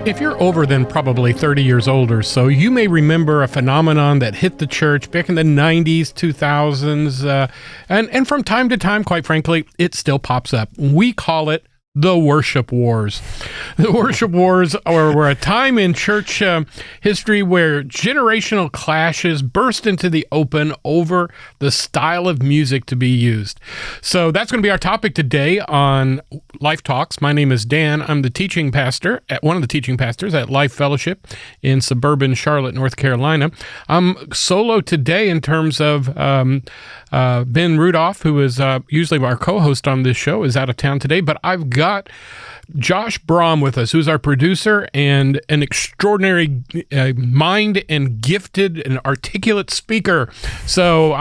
If you're over than probably 30 years old or so, you may remember a phenomenon that hit the church back in the 90s, 2000s, and from time to time, quite frankly, it still pops up. We call it the worship wars. The worship wars were a time in church history where generational clashes burst into the open over the style of music to be used. So that's going to be our topic today on Life Talks. My name is Dan. I'm the teaching pastor at one of the teaching pastors at Life Fellowship in suburban Charlotte, North Carolina. I'm solo today in terms of Ben Rudolph, who is usually our co-host on this show, is out of town today, but I've got Josh Brahm with us, who's our producer and an extraordinary mind and gifted and articulate speaker. So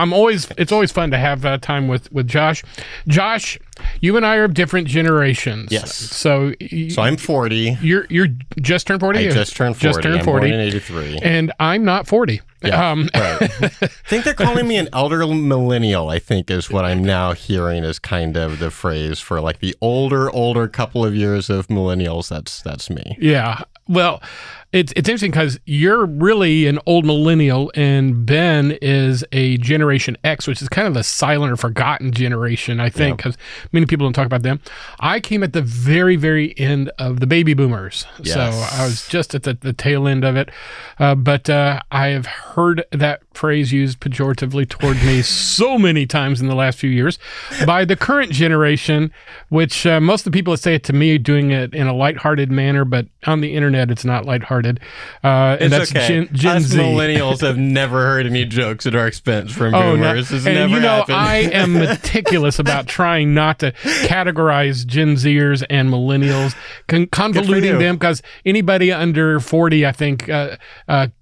it's always fun to have time with Josh. Josh, you and I are of different generations. Yes. So I'm 40. You're just turned 40? I just turned 40. Just turned I'm 40. born in 83. And I'm not 40. Yeah, right. I think they're calling me an elder millennial, I think is what I'm now hearing as kind of the phrase for like the older couple of years of millennials. That's me. Yeah. Well, it's interesting because you're really an old millennial and Ben is a Generation X, which is kind of the silent or forgotten generation, I think, because many people don't talk about them. I came at the very, very end of the baby boomers. Yes. So I was just at the tail end of it. But I have heard that phrase used pejoratively toward me so many times in the last few years by the current generation, which most of the people that say it to me are doing it in a lighthearted manner, but on the internet, it's not lighthearted. And it's that's okay. Gen Us Z. millennials have never heard any jokes at our expense from boomers. It's and never happened. I am meticulous about trying not to categorize Gen Zers and millennials, convoluting them, because anybody under 40, I think,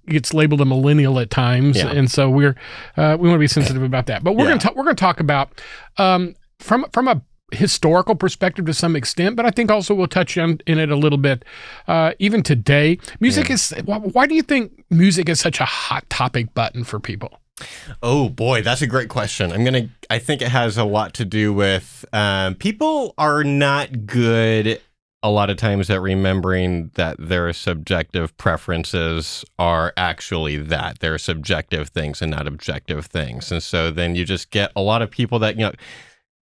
gets labeled a millennial at times, and so we want to be sensitive about that. But we're going to talk about from a historical perspective to some extent, but I think also we'll touch in it a little bit. Even today, music is. Why do you think music is such a hot topic button for people? Oh boy, that's a great question. I think it has a lot to do with people are not good a lot of times at remembering that their subjective preferences are actually that. They're subjective things and not objective things. And so then you just get a lot of people that,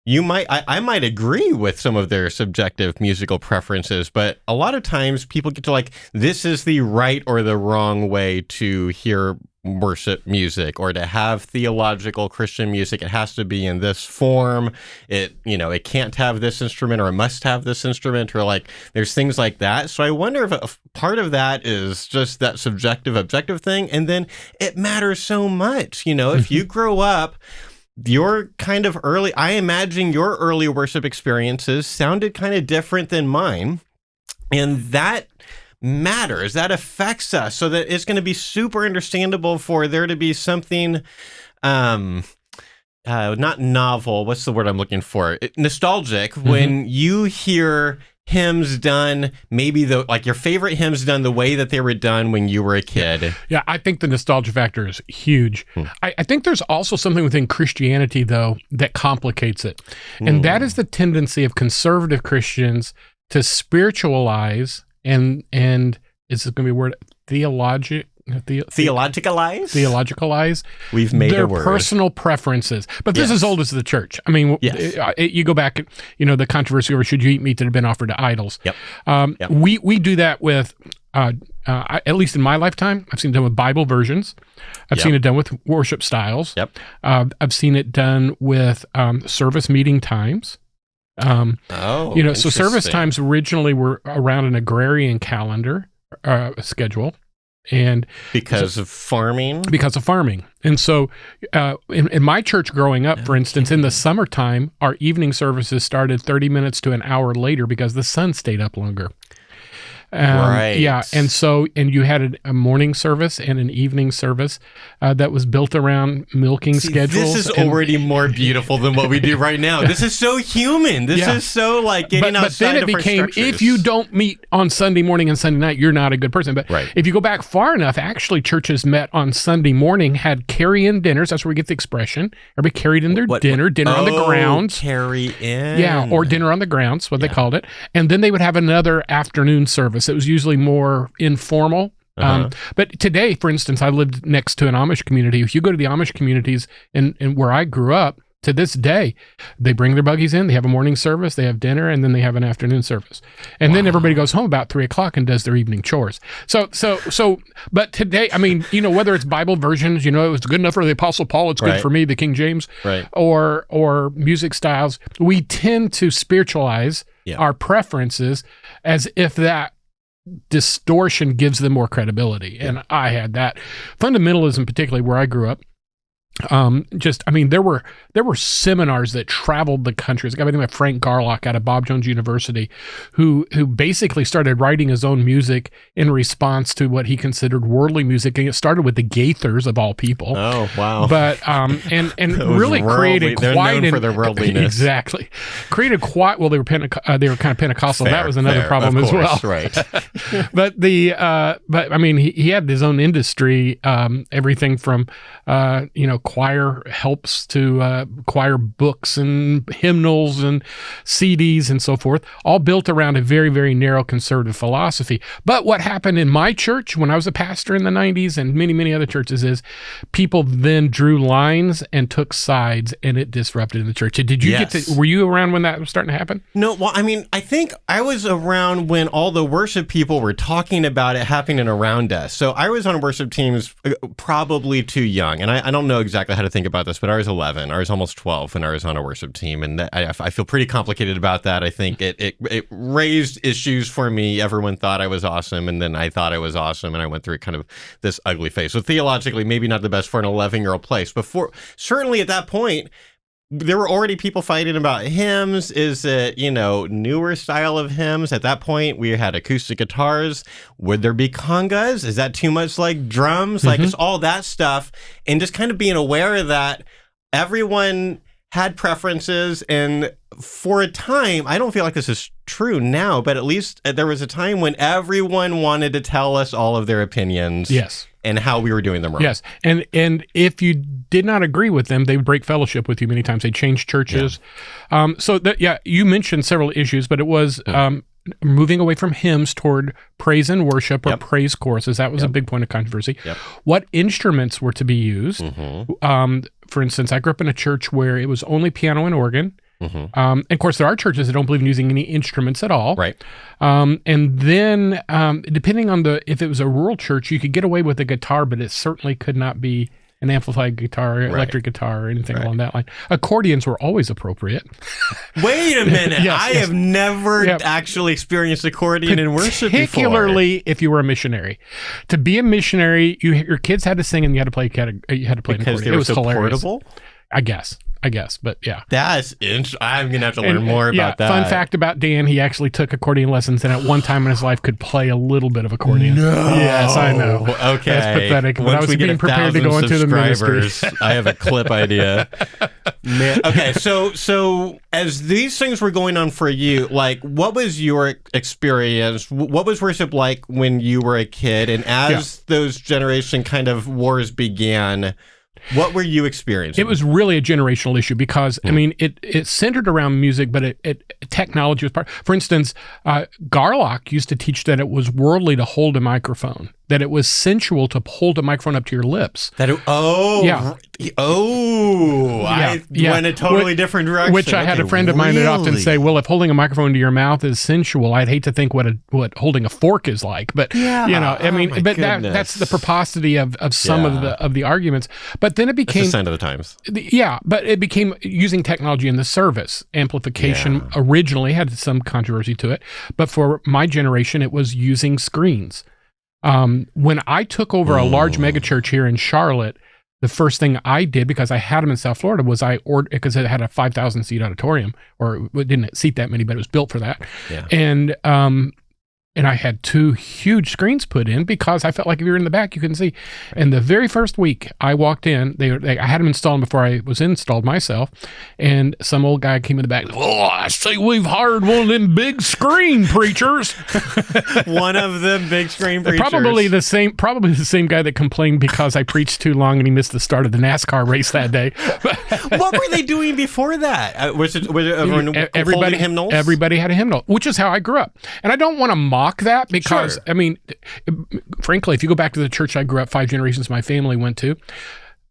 I might agree with some of their subjective musical preferences, but a lot of times people get to like, this is the right or the wrong way to hear worship music or to have theological Christian music. It has to be in this form. It can't have this instrument or it must have this instrument, or like there's things like that. So I wonder if part of that is just that subjective objective thing. And then it matters so much, if you grow up, your kind of I imagine your early worship experiences sounded kind of different than mine. And that matters. That affects us, so that it's going to be super understandable for there to be something, not novel. What's the word I'm looking for? Nostalgic. When you hear hymns done, maybe your favorite hymns done the way that they were done when you were a kid. Yeah, I think the nostalgia factor is huge. I think there's also something within Christianity, though, that complicates it. And that is the tendency of conservative Christians to spiritualize and is it going to be a word? Theologicalize. We've made their a word. Personal preferences. But this is as old as the church. I mean, you go back, the controversy over should you eat meat that had been offered to idols. Yep. We do that with, at least in my lifetime, I've seen it done with Bible versions. I've seen it done with worship styles. Yep. I've seen it done with service meeting times. So service times originally were around an agrarian calendar schedule. And because of farming? Because of farming. And so in my church growing up, for instance, in the summertime, our evening services started 30 minutes to an hour later because the sun stayed up longer. Right. Yeah. And so, you had a morning service and an evening service that was built around milking schedules. This is already more beautiful than what we do right now. This is so human. This is so like getting outside of our structures. But then it became, if you don't meet on Sunday morning and Sunday night, you're not a good person. But if you go back far enough, actually churches met on Sunday morning, had carry-in dinners. That's where we get the expression. Everybody carried in their dinner on the grounds. Carry in. Yeah, or dinner on the grounds, what they called it. And then they would have another afternoon service. It was usually more informal. But today, for instance, I lived next to an Amish community. If you go to the Amish communities in where I grew up, to this day, they bring their buggies in, they have a morning service, they have dinner, and then they have an afternoon service. And then everybody goes home about 3:00 and does their evening chores. But today, I mean, whether it's Bible versions, it was good enough for the Apostle Paul, it's good for me, the King James, or music styles, we tend to spiritualize our preferences as if that distortion gives them more credibility. And I had that. Fundamentalism, particularly where I grew up, there were seminars that traveled the country. There's a guy by the name of Frank Garlock out of Bob Jones University who basically started writing his own music in response to what he considered worldly music, and it started with the Gaithers of all people. Oh wow. But and really created quite known for their worldliness. Exactly. Created quite they were kind of Pentecostal. That was another problem as well. Right. But he had his own industry, everything from choir helps to choir books and hymnals and CDs and so forth, all built around a very, very narrow conservative philosophy. But what happened in my church when I was a pastor in the 90s and many, many other churches is people then drew lines and took sides, and it disrupted the church. Did you were you around when that was starting to happen? No, well, I think I was around when all the worship people were talking about it happening around us. So I was on worship teams probably too young, and I don't know exactly how to think about this, but I was 11. I was almost 12 when I was on a worship team, and I feel pretty complicated about that. I think it raised issues for me. Everyone thought I was awesome, and then I thought I was awesome, and I went through kind of this ugly phase. So theologically, maybe not the best for an 11-year-old place. Certainly at that point, there were already people fighting about hymns. Is it, newer style of hymns? At that point, we had acoustic guitars. Would there be congas? Is that too much like drums? Like, it's all that stuff. And just kind of being aware that everyone had preferences. And for a time, I don't feel like this is true now, but at least there was a time when everyone wanted to tell us all of their opinions. Yes. And how we were doing them wrong. Yes. And if you did not agree with them, they would break fellowship with you many times. They changed churches. Yeah. You mentioned several issues, but it was moving away from hymns toward praise and worship or praise choruses. That was a big point of controversy. What instruments were to be used? For instance, I grew up in a church where it was only piano and organ. And of course, there are churches that don't believe in using any instruments at all. Right. And then, depending on if it was a rural church, you could get away with a guitar, but it certainly could not be an amplified guitar, electric guitar, or anything along that line. Accordions were always appropriate. Wait a minute. I have never actually experienced accordion in worship before. Particularly if you were a missionary. To be a missionary, your kids had to sing and you had to play an accordion. It was so hilarious. Portable? I guess, but yeah. That's interesting. I'm going to have to learn more about that. Fun fact about Dan, he actually took accordion lessons and at one time in his life could play a little bit of accordion. No. Yes, I know. Okay. That's pathetic. But Once I was we get being prepared to go into the ministry. I have a clip idea. Man. Okay, so as these things were going on for you, like, what was your experience? What was worship like when you were a kid? And as those generation kind of wars began, what were you experiencing? It was really a generational issue because, it centered around music, but technology was part. For instance, Garlock used to teach that it was worldly to hold a microphone, that it was sensual to hold a microphone up to your lips. I went a totally different direction. Which I had a friend of mine that often say, well, if holding a microphone to your mouth is sensual, I'd hate to think what holding a fork is like. But, that's the pomposity of some of the arguments. But then it became... It's a sign of the times. But it became using technology in the service. Amplification originally had some controversy to it. But for my generation, it was using screens. When I took over a large megachurch here in Charlotte, the first thing I did, because I had them in South Florida, was I ordered, because it had a 5,000 seat auditorium, or it didn't seat that many, but it was built for that. Yeah. And And I had 2 huge screens put in because I felt like if you were in the back, you couldn't see. And the very first week I walked in, I had them installed before I was installed myself. And some old guy came in the back. Oh, I see we've hired one of them big screen preachers. One of them big screen preachers. Probably the same guy that complained because I preached too long and he missed the start of the NASCAR race that day. What were they doing before that? Was everyone holding hymnals? Everybody had a hymnal, which is how I grew up. And I don't want to mock that because, Sure. I mean, frankly, if you go back to the church I grew up, 5 generations my family went to,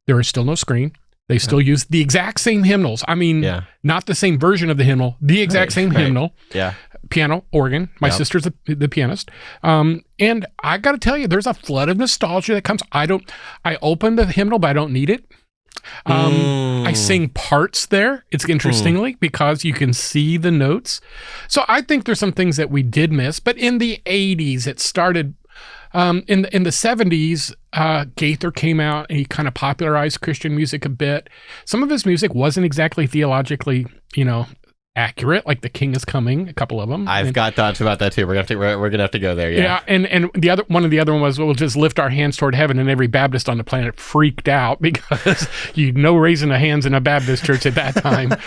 there is still no screen. They still use the exact same hymnals. I mean, not the same version of the hymnal, the exact same hymnal. Yeah. Piano, organ. My sister's the pianist. And I got to tell you, there's a flood of nostalgia that comes. I open the hymnal, but I don't need it. I sing parts there. It's interestingly because you can see the notes. So I think there's some things that we did miss, but in the 80s, it started, in the 70s, Gaither came out and he kind of popularized Christian music a bit. Some of his music wasn't exactly theologically, accurate, like The King is Coming, a couple of them. I've got thoughts about that too. We're gonna have to go there. Yeah, and the other one was we'll just lift our hands toward heaven, and every Baptist on the planet freaked out because no raising of hands in a Baptist church at that time.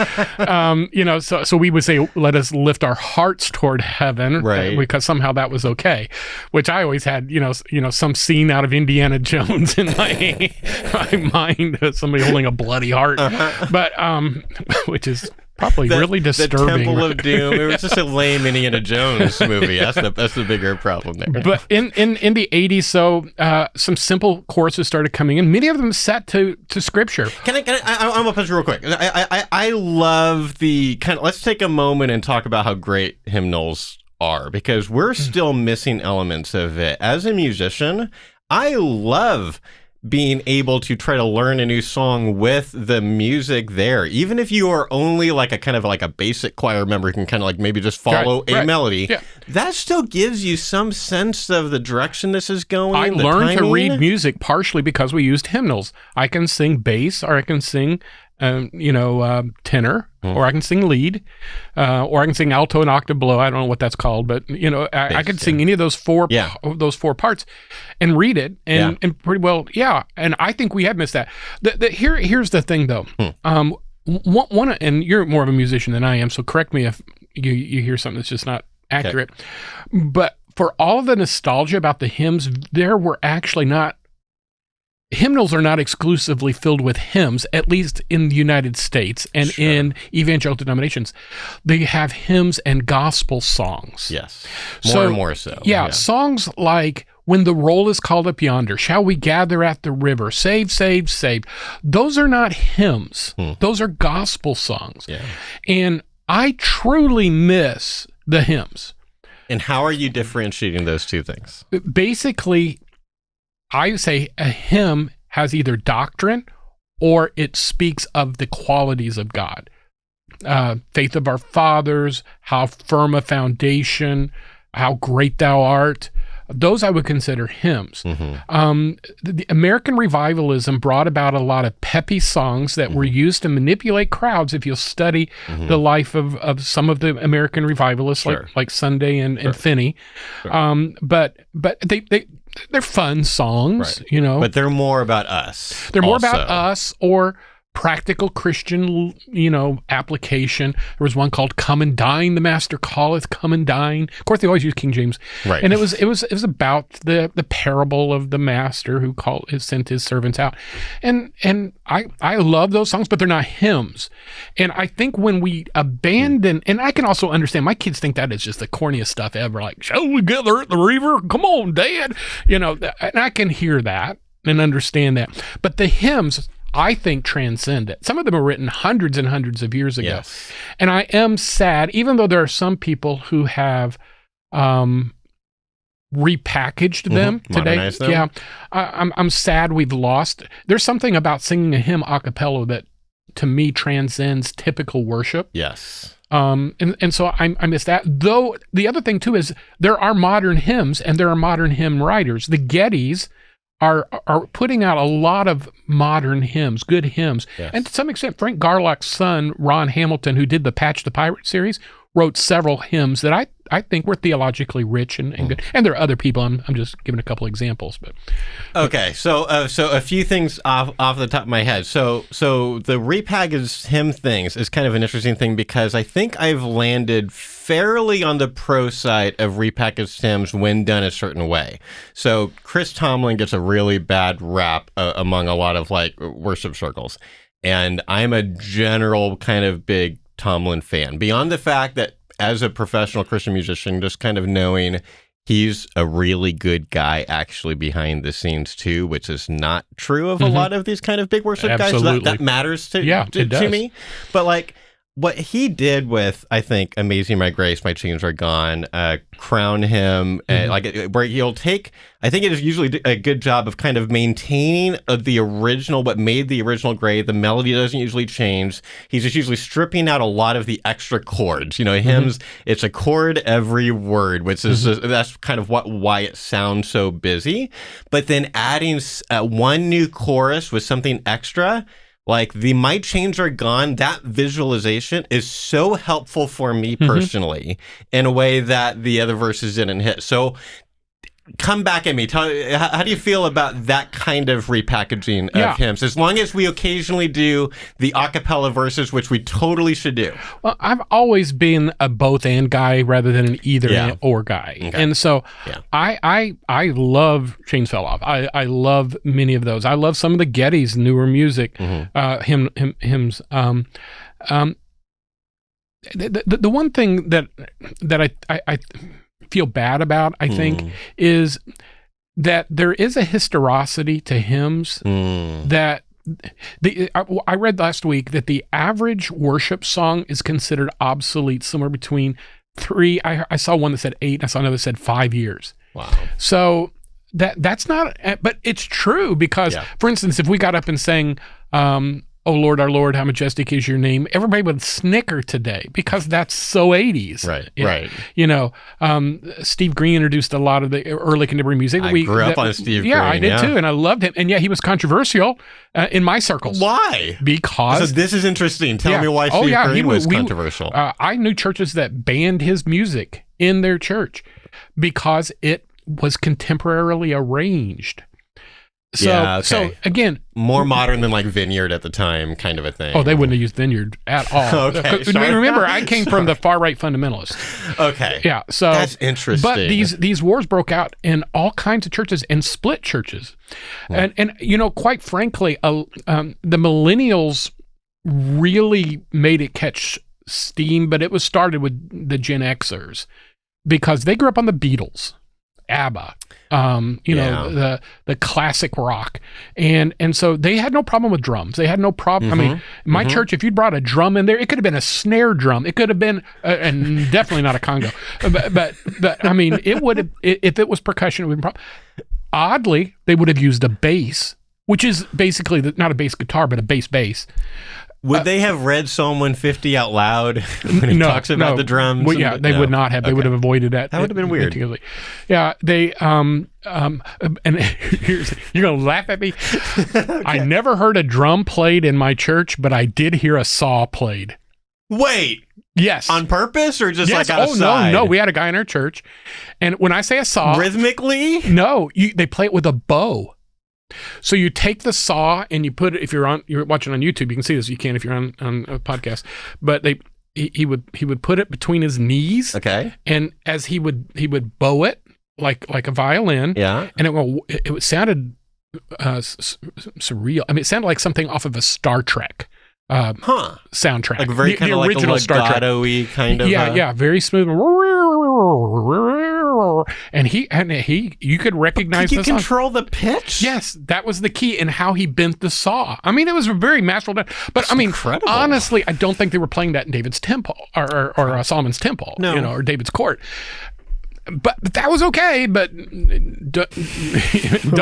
So we would say, let us lift our hearts toward heaven, right? Because somehow that was okay. Which I always had, some scene out of Indiana Jones in my mind, somebody holding a bloody heart, but which is probably really disturbing. The Temple of Doom. It was just a lame Indiana Jones movie. That's the bigger problem there. But in the 80s, so some simple choruses started coming in. Many of them set to scripture. I'm gonna pause real quick. I love the kind of. Let's take a moment and talk about how great hymnals are, because we're still missing elements of it. As a musician, I love being able to try to learn a new song with the music there, even if you are only like a kind of like a basic choir member who can kind of like maybe just follow a melody. Yeah. That still gives you some sense of the direction this is going. I learned to read music partially because we used hymnals. I can sing bass, or I can sing tenor, or I can sing lead, or I can sing alto and octave below. I don't know what that's called, but I could sing any of those four parts and read it, and pretty well, and I think we have missed that. Here's the thing, though. One, and you're more of a musician than I am, so correct me if you hear something that's just not accurate. Okay. But for all of the nostalgia about the hymns, there were actually not. Hymnals are not exclusively filled with hymns, at least in the United States and in evangelical denominations. They have hymns and gospel songs. Yes, more and more so. Yeah, songs like When the Roll is Called Up Yonder, Shall We Gather at the River, Save, Save, Save. Those are not hymns. Those are gospel songs. Yeah. And I truly miss the hymns. And how are you differentiating those two things? Basically, I say a hymn has either doctrine or it speaks of the qualities of God. Faith of our fathers, how firm a foundation, how great thou art. Those I would consider hymns. The American revivalism brought about a lot of peppy songs that were used to manipulate crowds. If you'll study the life of some of the American revivalists, like Sunday and Finney, but they're fun songs, But they're more about us. They're more about us, or practical Christian, application. There was one called "Come and Dine." The Master calleth, come and dine. Of course, they always use King James, right? And it was about the parable of the master who sent his servants out, and I love those songs, but they're not hymns. And I think when we abandon, and I can also understand, my kids think that is just the corniest stuff ever. Like, shall we gather at the river? Come on, Dad. And I can hear that and understand that, but the hymns, I think, transcend it. Some of them are written hundreds and hundreds of years ago. Yes. And I am sad, even though there are some people who have repackaged them today. Them. Yeah, I'm sad we've lost. There's something about singing a hymn a cappella that, to me, transcends typical worship. Yes. And so I miss that. Though the other thing, too, is there are modern hymns and there are modern hymn writers. The Gettys are putting out a lot of modern hymns, good hymns. Yes. And to some extent, Frank Garlock's son, Ron Hamilton, who did the Patch the Pirate series, wrote several hymns that I think we're theologically rich and good. And there are other people. I'm just giving a couple examples, but okay. So a few things off the top of my head. So the repackaged hymn things is kind of an interesting thing because I think I've landed fairly on the pro side of repackaged hymns when done a certain way. So Chris Tomlin gets a really bad rap among a lot of like worship circles, and I'm a general kind of big Tomlin fan. Beyond the fact that as a professional Christian musician, just kind of knowing he's a really good guy actually behind the scenes too, which is not true of a lot of these kind of big worship guys. So that matters to me. But like what he did with, I think, Amazing My Grace, My Chains Are Gone, Crown Him, where he'll take, I think it is usually a good job of kind of maintaining the original, what made the original great. The melody doesn't usually change. He's just usually stripping out a lot of the extra chords. Hymns, it's a chord every word, which is that's kind of why it sounds so busy. But then adding one new chorus with something extra, like the My Chains Are Gone, that visualization is so helpful for me personally in a way that the other verses didn't hit. So come back at me. How do you feel about that kind of repackaging of hymns? As long as we occasionally do the a cappella verses, which we totally should do. Well, I've always been a both and guy rather than an either or guy. Okay. And so I love Chains Fell Off. I love many of those. I love some of the Getty's newer music, hymns. The one thing that I feel bad about, I think, is that there is a historicity to hymns that I read last week that the average worship song is considered obsolete somewhere between 3. I saw one that said 8. I saw another that said 5 years. Wow. So that's not, but it's true because, for instance, if we got up and sang, "Oh Lord, our Lord, how majestic is your name," everybody would snicker today because that's so 80s. Right. Steve Green introduced a lot of the early contemporary music. I grew up on Steve Green. Yeah, I did too, and I loved him. And he was controversial in my circles. Why? Because... So this is interesting. Tell me why Steve Green was controversial. I knew churches that banned his music in their church because it was contemporarily arranged. So again, more modern than like Vineyard at the time, kind of a thing. Oh, they wouldn't have used Vineyard at all. Okay, remember, I came from the far right fundamentalists. Okay, yeah. So that's interesting. But these wars broke out in all kinds of churches and split churches, and quite frankly, the millennials really made it catch steam, but it was started with the Gen Xers because they grew up on the Beatles, ABBA, the classic rock, and so they had no problem with drums. They had no problem. I mean, my church, if you'd brought a drum in there, it could have been a snare drum. It could have been, and definitely not a conga. But I mean, it would have, if it was percussion, it would have been oddly, they would have used a bass, which is basically not a bass guitar, but a bass. Would they have read Psalm 150 out loud when it talks about the drums? Well, yeah, they would not have. They would have avoided that. That would have been weird. Yeah, they and you're gonna laugh at me. Okay. I never heard a drum played in my church, but I did hear a saw played. Wait. Yes. On purpose or just like outside? No. We had a guy in our church, and when I say a saw, rhythmically? No, they play it with a bow. So you take the saw and you put it, if you're watching on YouTube, you can see this. You can't if you're on a podcast. But he would put it between his knees. Okay. And as he would bow it like a violin. Yeah. And it sounded surreal. I mean, it sounded like something off of a Star Trek soundtrack. Like very kind of like a legato-y kind of. Yeah, very smooth. And you could recognize the song. Could you control the pitch? Yes, that was the key in how he bent the saw. I mean, it was very masterful. But that's incredible. Honestly, I don't think they were playing that in David's temple or Solomon's temple, or David's court. But that was okay. But don't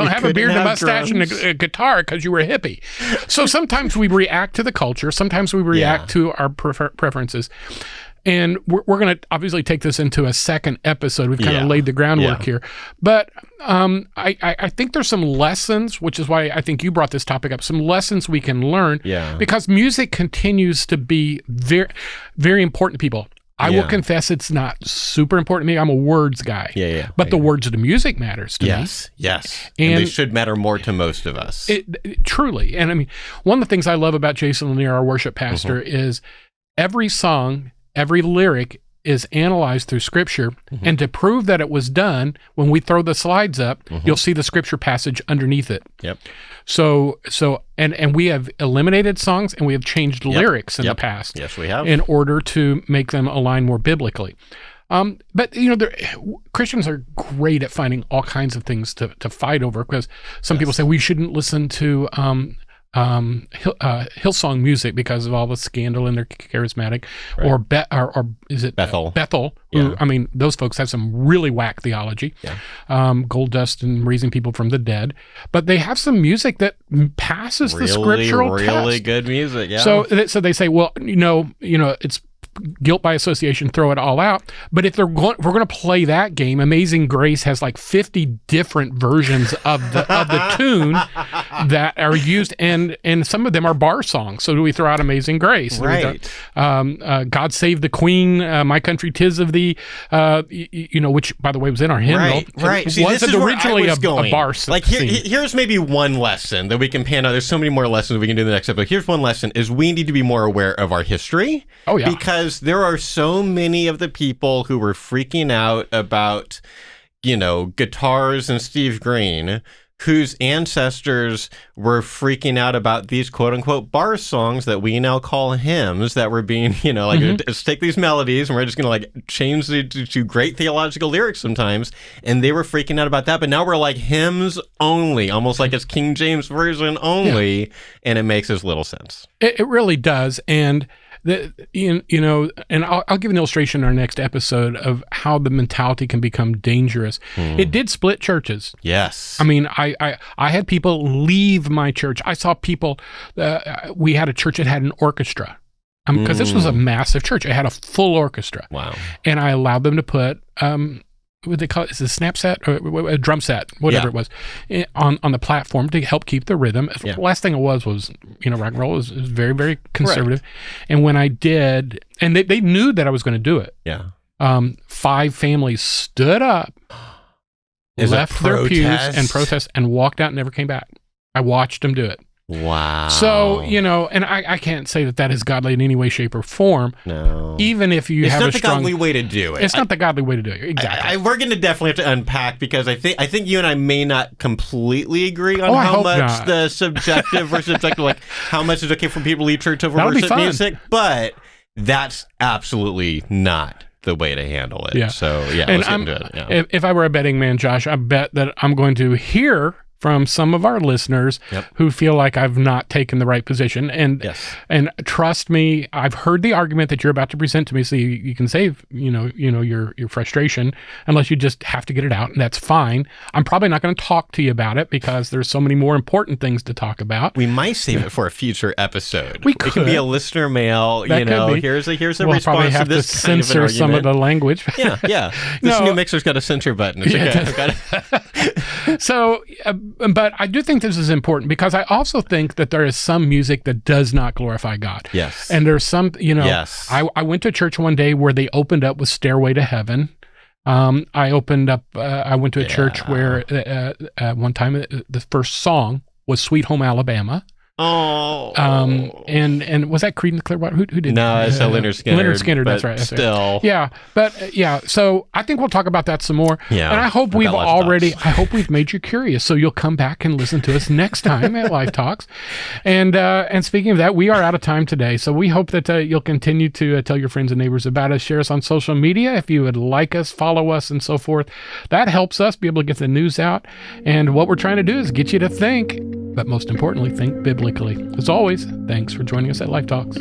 have a beard and a mustache and a guitar because you were a hippie. So sometimes we react to the culture. Sometimes we react to our preferences. And we're going to obviously take this into a second episode. We've kind of laid the groundwork here. But I think there's some lessons, which is why I think you brought this topic up, some lessons we can learn. Yeah. Because music continues to be very, very important to people. I will confess it's not super important to me. I'm a words guy. Yeah. But the words of the music matters to me. Yes. And they should matter more to most of us. Truly. And I mean, one of the things I love about Jason Lanier, our worship pastor, is every song, every lyric is analyzed through scripture. And to prove that it was done, when we throw the slides up, you'll see the scripture passage underneath it. Yep. So we have eliminated songs and we have changed lyrics in the past. Yes, we have. In order to make them align more biblically. But Christians are great at finding all kinds of things to fight over, because some people say we shouldn't listen to Hillsong music because of all the scandal and they're charismatic, or is it Bethel? Bethel, who, I mean, those folks have some really whack theology, gold dust and raising people from the dead, but they have some music that passes the scriptural test. Really good music, yeah. So they say, well, it's guilt by association, throw it all out. But if we're going to play that game, Amazing Grace has like 50 different versions of the tune that are used, and some of them are bar songs. So do we throw out Amazing Grace? Right. God Save the Queen, My Country 'Tis of Thee, which by the way was in our hymnal. Right. See, wasn't this is originally a bar like here's maybe one lesson that we can pan out. There's so many more lessons we can do in the next episode. Here's one lesson: is we need to be more aware of our history. Oh yeah. Because there are so many of the people who were freaking out about, guitars and Steve Green, whose ancestors were freaking out about these quote unquote bar songs that we now call hymns, that were being, let's take these melodies and we're just going to change to great theological lyrics sometimes. And they were freaking out about that. But now we're like hymns only, almost like it's King James Version only. Yeah. And it makes as little sense. It really does. And and I'll give an illustration in our next episode of how the mentality can become dangerous. It did split churches. Yes. I mean, I had people leave my church. I saw people, we had a church that had an orchestra. Because this was a massive church. It had a full orchestra. Wow. And I allowed them to put, what they call it, is it a snap set or a drum set, whatever it was, on the platform to help keep the rhythm. The last thing it was rock and roll was very, very conservative. Right. And when I did, and they knew that I was going to do it. Yeah. 5 families stood up, left their pews and protest, and walked out and never came back. I watched them do it. Wow. So, and I can't say that is godly in any way, shape, or form. No. Even if you have a strong... It's not the godly way to do it. It's not the godly way to do it. Exactly. We're going to definitely have to unpack, because I think you and I may not completely agree on how much the subjective versus objective, like how much is okay for people to leave church over worship music, but that's absolutely not the way to handle it. Yeah. So, let's get into it. Yeah. If I were a betting man, Josh, I bet that I'm going to hear from some of our listeners who feel like I've not taken the right position. And trust me, I've heard the argument that you're about to present to me, so you can save your frustration, unless you just have to get it out, and that's fine. I'm probably not going to talk to you about it because there's so many more important things to talk about. We might save it for a future episode. We could. It could be a lister mail. Here's a we'll response probably have to this to censor some of the language. Yeah. This new mixer's got a censor button. So, but I do think this is important, because I also think that there is some music that does not glorify God. Yes. And there's some, I went to church one day where they opened up with Stairway to Heaven. I went to a church where one time the first song was Sweet Home Alabama. Oh. And was that Creedence Clearwater? Who did? No, it's Leonard Skinner. Leonard Skinner, that's right. Still. Yeah, but so I think we'll talk about that some more. Yeah. And I hope we've made you curious, so you'll come back and listen to us next time at Life Talks. And speaking of that, we are out of time today, so we hope that you'll continue to tell your friends and neighbors about us. Share us on social media if you would like us, follow us, and so forth. That helps us be able to get the news out. And what we're trying to do is get you to think, but most importantly, think biblically. As always, thanks for joining us at Life Talks.